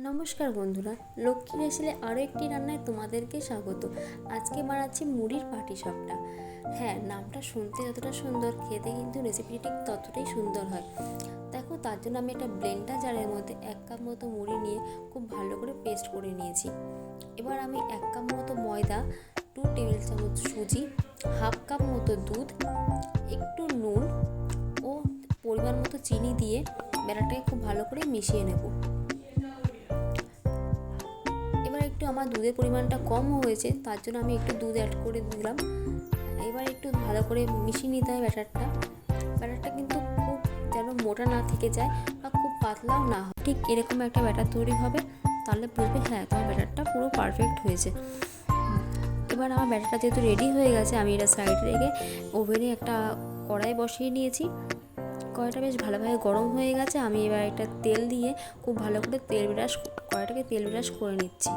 নমস্কার বন্ধুরা, লক্ষ্মী রেসিলে আরও একটি রান্নায় তোমাদেরকে স্বাগত। আজকে বানাচ্ছি মুড়ির পাটিসাপটা। হ্যাঁ, নামটা শুনতে যতটা সুন্দর, খেতে কিন্তু রেসিপিটি ঠিক ততটাই সুন্দর হয়। দেখো, তার জন্য আমি একটা ব্লেন্ডার জারের মধ্যে 1 কাপ মতো মুড়ি নিয়ে খুব ভালো করে পেস্ট করে নিয়েছি। এবার আমি 1 কাপ মতো ময়দা, 2 টেবিল চামচ সুজি, হাফ কাপ মতো দুধ, একটু নুন ও পরিমাণ মতো চিনি দিয়ে ব্যাটারটাকে খুব ভালো করে মিশিয়ে নেব। একটু আমার দুধের পরিমাণটা কম হয়েছে, তার জন্য আমি একটু দুধ অ্যাড করে দিলাম। এবার একটু ভালো করে মিশিয়ে নিতে হয় ব্যাটারটা কিন্তু খুব যেন মোটা না থেকে যায় বা খুব পাতলাও না হয়। ঠিক এরকম একটা ব্যাটার তৈরি হবে, তাহলে বুঝবে হ্যাঁ তোমার ব্যাটারটা পুরো পারফেক্ট হয়েছে। এবার আমার ব্যাটারটা যেহেতু রেডি হয়ে গেছে, আমি এটা সাইডে রেখে ওভেনে একটা কড়াই বসিয়ে নিয়েছি। কড়াইটা বেশ ভালোভাবে গরম হয়ে গেছে। আমি এবার একটা তেল দিয়ে খুব ভালো করে কড়াইটাকে তেল ব্রাশ করে নিচ্ছি।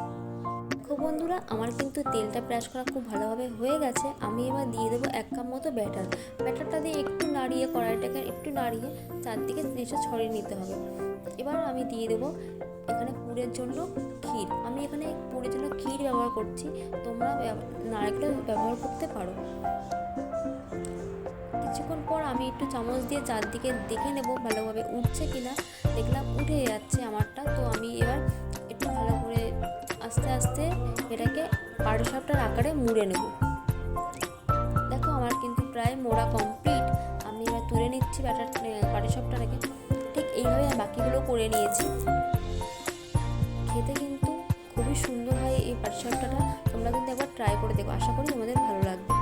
দেখো বন্ধুরা, আমার কিন্তু তেলটা ব্রাশ করা খুব ভালোভাবে হয়ে গেছে। আমি এবার দিয়ে দেবো 1 কাপ মতো ব্যাটারটা দিয়ে একটু নাড়িয়ে, কড়াইটাকে একটু নাড়িয়ে চারদিকে জিনিসটা ছড়িয়ে নিতে হবে। এবার আমি দিয়ে দেবো এখানে পুরের জন্য ক্ষীর। আমি এখানে পুরের জন্য ক্ষীর ব্যবহার করছি, তোমরা নারকেল ব্যবহার করতে পারো। কিছুক্ষণ পর আমি একটু চামচ দিয়ে চারদিকে দেখে নেব ভালোভাবে উঠছে কিনা। দেখলাম উঠে যাচ্ছে আমারটা, তো আমি এবার একটু ভালো করে আস্তে আস্তে এটাকে পাটিসাপটার আকারে মুড়ে নেব। দেখো, আমার কিন্তু প্রায় মোড়া কমপ্লিট। আমি এবার তুলে নিচ্ছি পাটিসাপটাটাকে। ঠিক এইভাবে বাকিগুলো করে নিয়েছি। খেতে কিন্তু খুবই সুন্দর হয় এই পাটিসাপটাটা। তোমরা কিন্তু একবার ট্রাই করে দেখো, আশা করি তোমাদের ভালো লাগবে।